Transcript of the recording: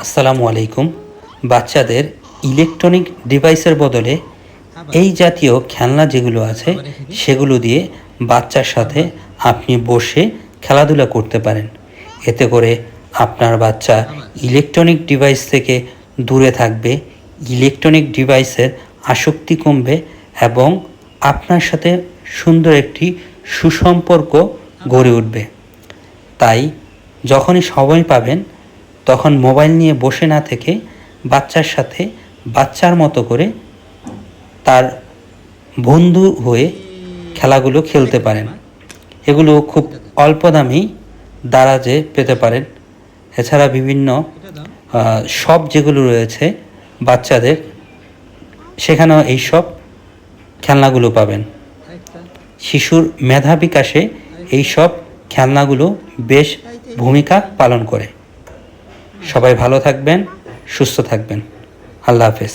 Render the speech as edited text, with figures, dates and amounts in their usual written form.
আসসালামু আলাইকুম। বাচ্চাদের ইলেকট্রনিক ডিভাইসের বদলে এই জাতীয় খেলনা যেগুলো আছে সেগুলো দিয়ে বাচ্চার সাথে আপনি বসে খেলাধুলা করতে পারেন। এতে করে আপনার বাচ্চা ইলেকট্রনিক ডিভাইস থেকে দূরে থাকবে, ইলেকট্রনিক ডিভাইসের আসক্তি কমবে এবং আপনার সাথে সুন্দর একটি সুসম্পর্ক গড়ে উঠবে। তাই যখনই সময় পাবেন তখন মোবাইল নিয়ে বসে না থেকে বাচ্চার সাথে বাচ্চার মতো করে তার বন্ধু হয়ে খেলাগুলো খেলতে পারেন। এগুলো খুব অল্প দামেই দারাজে পেতে পারেন। এছাড়া বিভিন্ন শপ যেগুলো রয়েছে বাচ্চাদের, সেখানেও এইসব খেলনাগুলো পাবেন। শিশুর মেধা বিকাশে এইসব খেলনাগুলো বেশ ভূমিকা পালন করে। সবাই ভালো থাকবেন, সুস্থ থাকবেন। আল্লাহ হাফেজ।